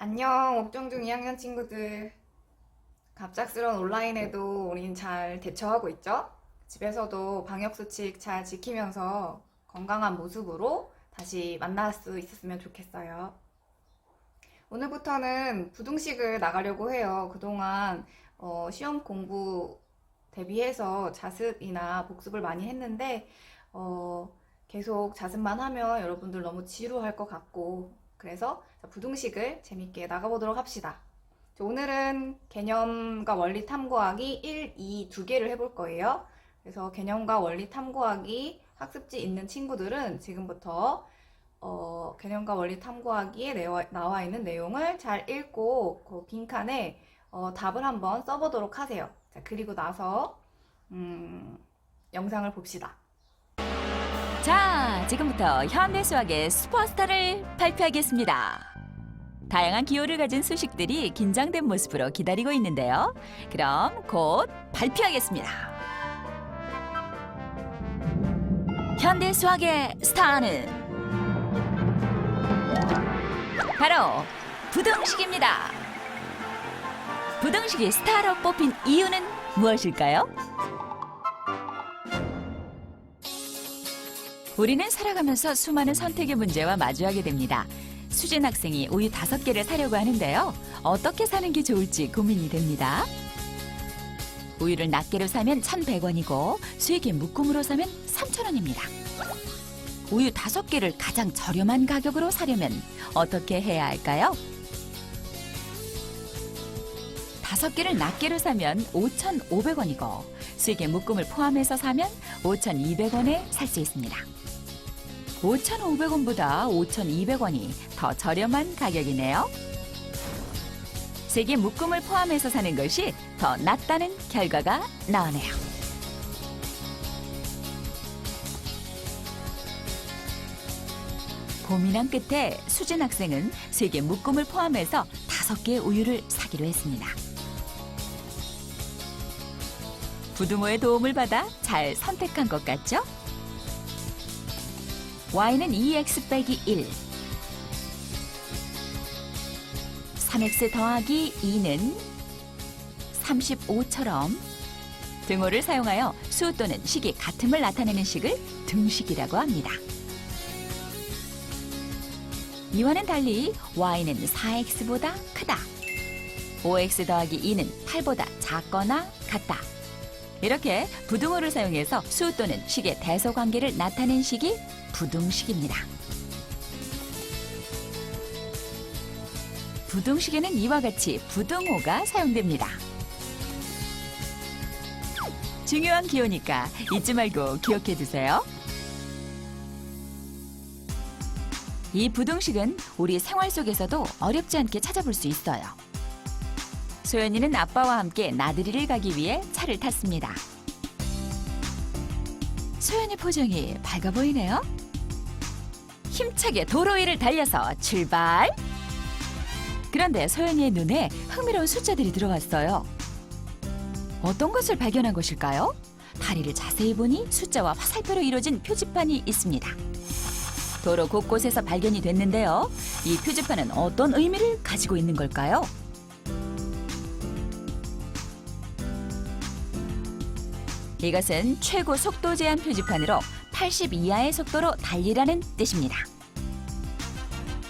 안녕, 옥정중 2학년 친구들. 갑작스러운 온라인에도 우린 잘 대처하고 있죠? 집에서도 방역수칙 잘 지키면서 건강한 모습으로 다시 만날 수 있었으면 좋겠어요. 오늘부터는 부등식을 나가려고 해요. 그동안 시험 공부 대비해서 자습이나 복습을 많이 했는데 어, 계속 자습만 하면 여러분들 너무 지루할 것 같고 그래서 부등식을 재밌게 나가보도록 합시다. 오늘은 개념과 원리 탐구하기 1, 2 두 개를 해볼 거예요. 그래서 개념과 원리 탐구하기 학습지 있는 친구들은 지금부터 개념과 원리 탐구하기에 나와 있는 내용을 잘 읽고 그 빈칸에 답을 한번 써보도록 하세요. 자, 그리고 나서 영상을 봅시다. 자, 지금부터 현대 수학의 슈퍼스타를 발표하겠습니다. 다양한 기호를 가진 수식들이 긴장된 모습으로 기다리고 있는데요. 그럼 곧 발표하겠습니다. 현대 수학의 스타는 바로 부등식입니다. 부등식이 스타로 뽑힌 이유는 무엇일까요? 우리는 살아가면서 수많은 선택의 문제와 마주하게 됩니다. 수진 학생이 우유 5개를 사려고 하는데요. 어떻게 사는 게 좋을지 고민이 됩니다. 우유를 낱개로 사면 1,100원이고 수익의 묶음으로 사면 3,000원입니다. 우유 5개를 가장 저렴한 가격으로 사려면 어떻게 해야 할까요? 5개를 낱개로 사면 5,500원이고 수익의 묶음을 포함해서 사면 5,200원에 살 수 있습니다. 5,500원보다 5,200원이 더 저렴한 가격이네요. 세개 묶음을 포함해서 사는 것이 더 낫다는 결과가 나오네요. 고민한 끝에 수진 학생은 세개 묶음을 포함해서 5개의 우유를 사기로 했습니다. 부등호의 도움을 받아 잘 선택한 것 같죠? y는 2x 빼기 1, 3x 더하기 2는 35처럼 등호를 사용하여 수 또는 식이 같음을 나타내는 식을 등식이라고 합니다. 이와는 달리 y는 4x보다 크다, 5x 더하기 2는 8보다 작거나 같다. 이렇게 부등호를 사용해서 수 또는 식의 대소 관계를 나타낸 식이 부등식입니다. 부등식에는 이와 같이 부등호가 사용됩니다. 중요한 기호니까 잊지 말고 기억해 두세요. 이 부등식은 우리 생활 속에서도 어렵지 않게 찾아볼 수 있어요. 소연이는 아빠와 함께 나들이를 가기 위해 차를 탔습니다. 소연이 표정이 밝아 보이네요. 힘차게 도로 위를 달려서 출발! 그런데 소연이의 눈에 흥미로운 숫자들이 들어왔어요. 어떤 것을 발견한 것일까요? 다리를 자세히 보니 숫자와 화살표로 이루어진 표지판이 있습니다. 도로 곳곳에서 발견이 됐는데요. 이 표지판은 어떤 의미를 가지고 있는 걸까요? 이것은 최고 속도 제한 표지판으로 80 이하의 속도로 달리라는 뜻입니다.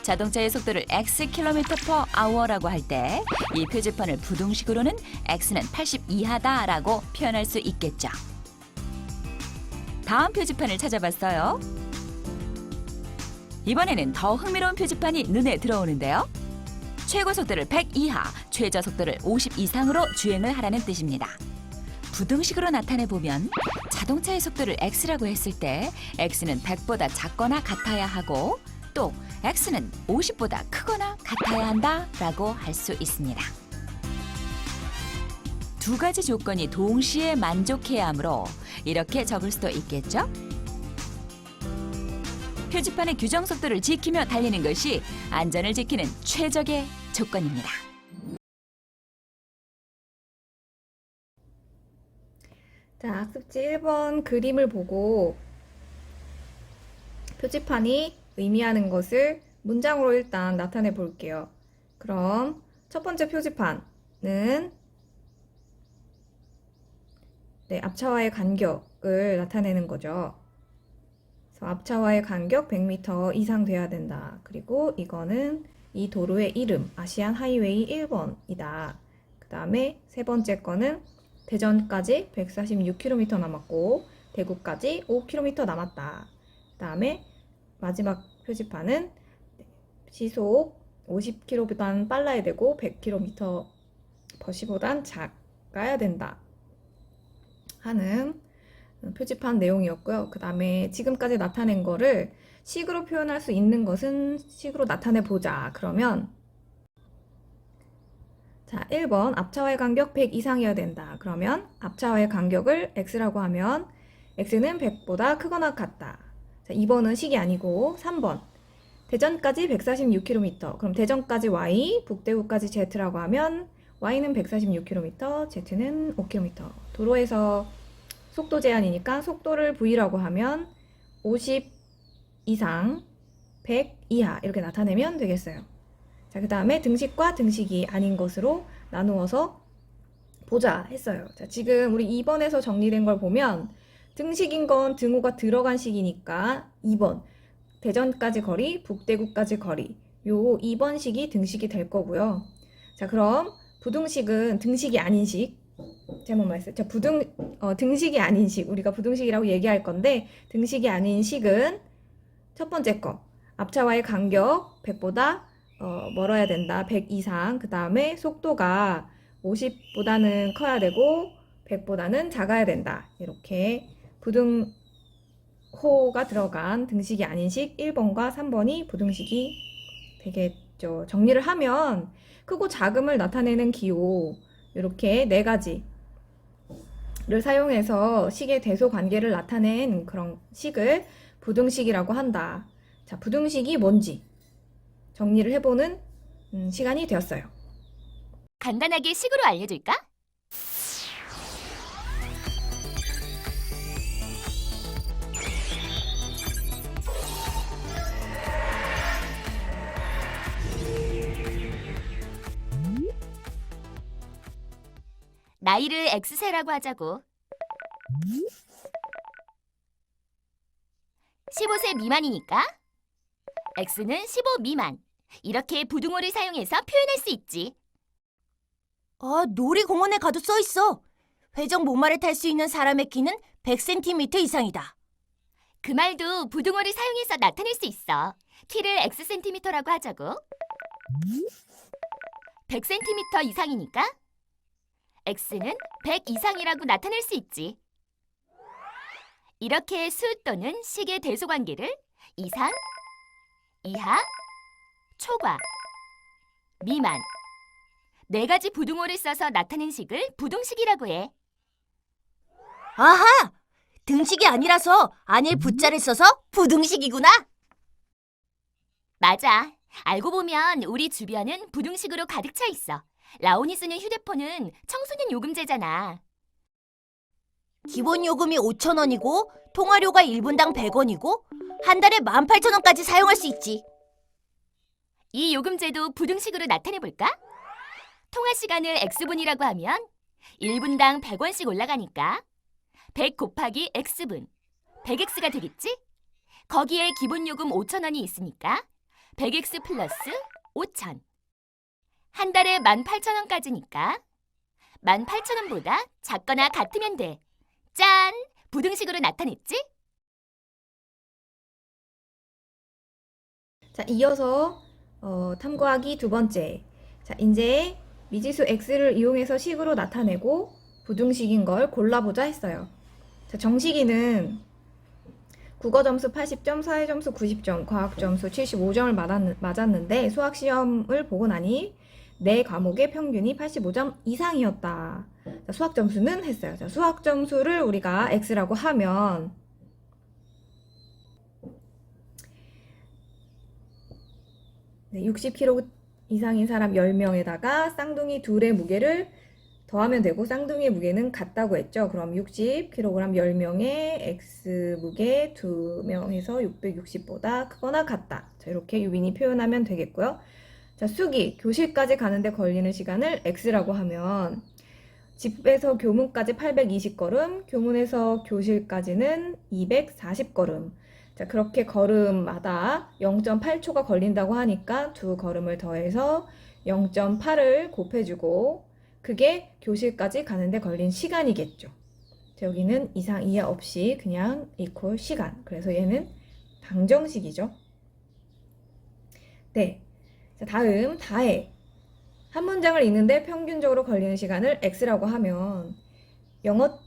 자동차의 속도를 x km/h라고 할 때 이 표지판을 부등식으로는 x는 80 이하다라고 표현할 수 있겠죠. 다음 표지판을 찾아봤어요. 이번에는 더 흥미로운 표지판이 눈에 들어오는데요. 최고 속도를 100 이하, 최저 속도를 50 이상으로 주행을 하라는 뜻입니다. 부등식으로 나타내보면 자동차의 속도를 x라고 했을 때 x는 100보다 작거나 같아야 하고 또 x는 50보다 크거나 같아야 한다라고 할 수 있습니다. 두 가지 조건이 동시에 만족해야 하므로 이렇게 적을 수도 있겠죠? 표지판의 규정 속도를 지키며 달리는 것이 안전을 지키는 최적의 조건입니다. 자, 학습지 1번 그림을 보고 표지판이 의미하는 것을 문장으로 일단 나타내 볼게요. 그럼 첫 번째 표지판은 앞차와의 간격을 나타내는 거죠. 그래서 앞차와의 간격 100m 이상 돼야 된다. 그리고 이거는 이 도로의 이름, 아시안 하이웨이 1번이다. 그 다음에 세 번째 거는 대전까지 146km 남았고 대구까지 5km 남았다. 그 다음에 마지막 표지판은 시속 50km보단 빨라야 되고 100km/시보단 작아야 된다 하는 표지판 내용이었고요. 그 다음에 지금까지 나타낸 거를 식으로 표현할 수 있는 것은 식으로 나타내 보자. 그러면 자, 1번 앞차와의 간격 100 이상이어야 된다. 그러면 앞차와의 간격을 x라고 하면 x는 100보다 크거나 같다. 자, 2번은 식이 아니고 3번 대전까지 146km. 그럼 대전까지 y, 북대구까지 z라고 하면 y는 146km, z는 5km. 도로에서 속도 제한이니까 속도를 v라고 하면 50 이상, 100 이하 이렇게 나타내면 되겠어요. 자, 그 다음에 등식과 등식이 아닌 것으로 나누어서 보자 했어요. 자, 지금 우리 2번에서 정리된 걸 보면 등식인 건 등호가 들어간 식이니까 2번 대전까지 거리, 북대구까지 거리 요 2번 식이 등식이 될 거고요. 자, 그럼 부등식은 등식이 아닌 식 잘못 말했어요. 자, 등식이 아닌 식 우리가 부등식이라고 얘기할 건데 등식이 아닌 식은 첫 번째 거 앞차와의 간격 100보다 멀어야 된다. 100 이상. 그 다음에 속도가 50보다는 커야 되고 100보다는 작아야 된다. 이렇게 부등호가 들어간 등식이 아닌 식 1번과 3번이 부등식이 되겠죠. 정리를 하면 크고 작음을 나타내는 기호 이렇게 네 가지를 사용해서 식의 대소 관계를 나타낸 그런 식을 부등식이라고 한다. 자, 부등식이 뭔지 정리를 해보는 시간이 되었어요. 간단하게 식으로 알려줄까? 나이를 X세라고 하자고. 15세 미만이니까 X는 15 미만. 이렇게 부등호를 사용해서 표현할 수 있지. 아, 놀이공원에 가도 써 있어. 회전 목마를 탈 수 있는 사람의 키는 100cm 이상이다. 그 말도 부등호를 사용해서 나타낼 수 있어. 키를 X센티미터라고 하자고. 100cm 이상이니까 X는 100 이상이라고 나타낼 수 있지. 이렇게 수 또는 식의 대소 관계를 이상, 이하, 초과, 미만 네 가지 부등호를 써서 나타낸 식을 부등식이라고 해. 아하! 등식이 아니라서 안일 부자를 써서 부등식이구나. 맞아. 알고 보면 우리 주변은 부등식으로 가득 차 있어. 라온이 쓰는 휴대폰은 청소년 요금제잖아. 기본 요금이 5,000원이고 통화료가 1분당 100원이고 한 달에 18,000원까지 사용할 수 있지. 이 요금제도 부등식으로 나타내볼까? 통화 시간을 X분이라고 하면 1분당 100원씩 올라가니까 100 곱하기 X분, 100X가 되겠지? 거기에 기본 요금 5,000원이 있으니까 100X 플러스 5,000. 한 달에 18,000원까지니까 18,000원보다 작거나 같으면 돼. 짠! 부등식으로 나타냈지? 자, 이어서 탐구하기 두 번째. 자, 이제 미지수 x를 이용해서 식으로 나타내고 부등식인 걸 골라보자 했어요. 자, 정식이는 국어 점수 80점, 사회 점수 90점, 과학 점수 75점을 맞았는데 수학 시험을 보고 나니 네 과목의 평균이 85점 이상이었다. 자, 수학 점수는 했어요. 자, 수학 점수를 우리가 x라고 하면 60kg 이상인 사람 10명에다가 쌍둥이 둘의 무게를 더하면 되고 쌍둥이의 무게는 같다고 했죠. 그럼 60kg 10명의 x 무게 2명에서 660보다 크거나 같다. 자, 이렇게 유빈이 표현하면 되겠고요. 자, 자, 수기, 교실까지 가는데 걸리는 시간을 x라고 하면 집에서 교문까지 820걸음, 교문에서 교실까지는 240걸음. 자, 그렇게 걸음마다 0.8초가 걸린다고 하니까 두 걸음을 더해서 0.8을 곱해주고 그게 교실까지 가는데 걸린 시간이겠죠. 자, 여기는 이상 이하 없이 그냥 이퀄 시간. 그래서 얘는 방정식이죠. 네. 자, 다음 다해. 한 문장을 읽는데 평균적으로 걸리는 시간을 x라고 하면 영어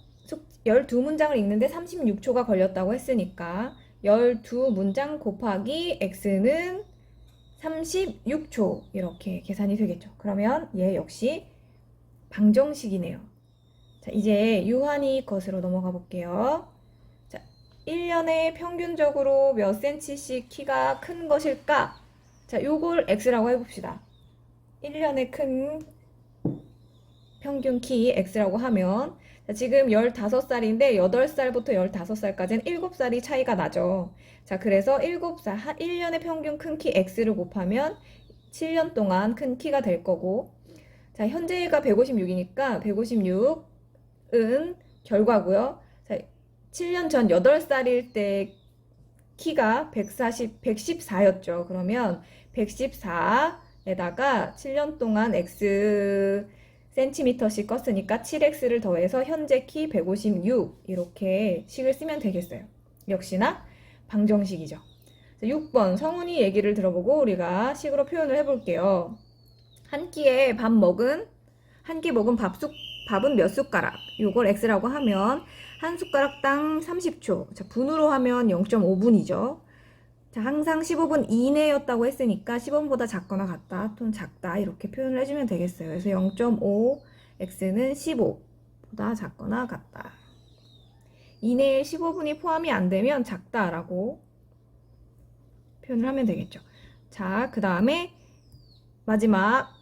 12문장을 읽는데 36초가 걸렸다고 했으니까 12문장 곱하기 x는 36초 이렇게 계산이 되겠죠. 그러면 얘 역시 방정식이네요. 자, 이제 유한이 것으로 넘어가 볼게요. 자, 1년에 평균적으로 몇 센치씩 키가 큰 것일까? 자, 요걸 x라고 해봅시다. 1년에 큰 평균 키 x라고 하면 자, 지금 15살인데 8살부터 15살까지는 7살이 차이가 나죠. 자, 그래서 7살, 1년에 평균 큰 키 x를 곱하면 7년 동안 큰 키가 될 거고 자, 현재가 156이니까 156은 결과고요. 자, 7년 전 8살일 때 키가 114였죠. 그러면 114에다가 7년 동안 x 센티미터씩 껐으니까 7x를 더해서 현재 키 156 이렇게 식을 쓰면 되겠어요. 역시나 방정식이죠. 6번 성훈이 얘기를 들어보고 우리가 식으로 표현을 해볼게요. 한 끼에 한 끼 먹은 밥은 몇 숟가락? 요걸 x라고 하면 한 숟가락당 30초. 자, 분으로 하면 0.5분이죠. 자, 항상 15분 이내였다고 했으니까 10원보다 작거나 같다 또는 작다 이렇게 표현을 해주면 되겠어요. 그래서 0.5 x는 15보다 작거나 같다. 이내에 15분이 포함이 안 되면 작다라고 표현을 하면 되겠죠. 자, 그 다음에 마지막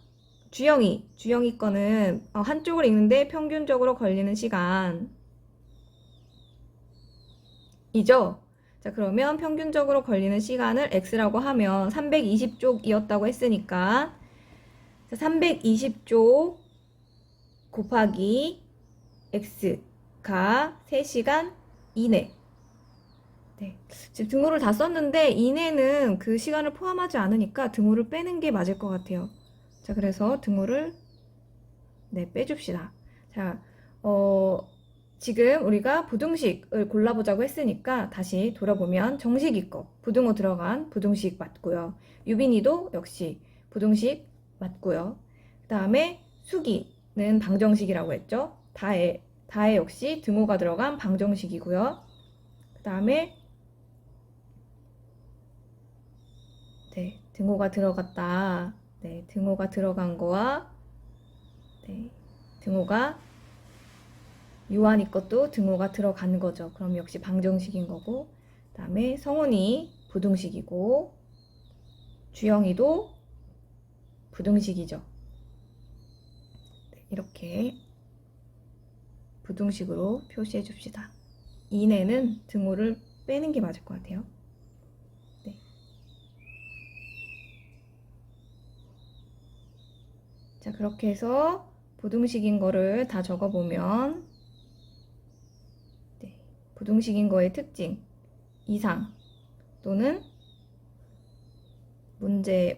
주영이 거는 한쪽을 읽는데 평균적으로 걸리는 시간 이죠. 자, 그러면 평균적으로 걸리는 시간을 x라고 하면 320쪽이었다고 했으니까 320쪽 곱하기 x가 3시간 이내. 네. 지금 등호를 다 썼는데 이내는 그 시간을 포함하지 않으니까 등호를 빼는 게 맞을 것 같아요. 자, 그래서 등호를 빼줍시다. 자, 지금 우리가 부등식을 골라보자고 했으니까 다시 돌아보면 정식이 거 부등호 들어간 부등식 맞고요. 유빈이도 역시 부등식 맞고요. 그 다음에 수기는 방정식이라고 했죠. 다해 역시 등호가 들어간 방정식이고요. 그 다음에 등호가 들어갔다. 등호가 들어간 거와 등호가 유한이 것도 등호가 들어간 거죠. 그럼 역시 방정식인 거고 그 다음에 성훈이 부등식이고 주영이도 부등식이죠. 이렇게 부등식으로 표시해 줍시다. 이내는 등호를 빼는 게 맞을 것 같아요. 자, 그렇게 해서 부등식인 거를 다 적어보면 부등식인 거의 특징, 이상 또는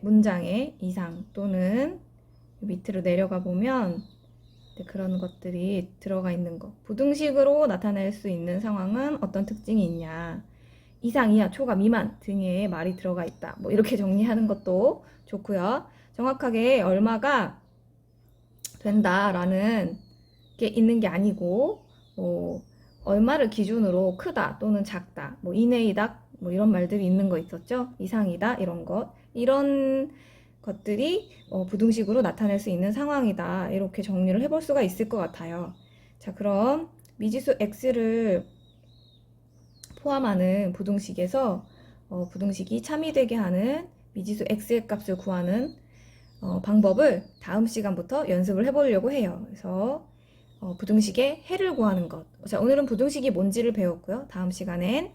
문장의 이상 또는 밑으로 내려가 보면 그런 것들이 들어가 있는 거. 부등식으로 나타낼 수 있는 상황은 어떤 특징이 있냐. 이상, 이하, 초과, 미만 등의 말이 들어가 있다. 뭐 이렇게 정리하는 것도 좋고요. 정확하게 얼마가 된다라는 게 있는 게 아니고 얼마를 기준으로 크다 또는 작다, 이내이다 이런 말들이 있는 거 있었죠. 이상이다 이런 것들이 부등식으로 나타낼 수 있는 상황이다. 이렇게 정리를 해볼 수가 있을 것 같아요. 자, 그럼 미지수 x를 포함하는 부등식에서 부등식이 참이되게 하는 미지수 x의 값을 구하는 방법을 다음 시간부터 연습을 해보려고 해요. 그래서 부등식의 해를 구하는 것. 자, 오늘은 부등식이 뭔지를 배웠고요. 다음 시간엔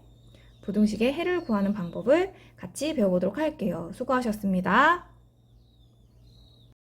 부등식의 해를 구하는 방법을 같이 배워보도록 할게요. 수고하셨습니다.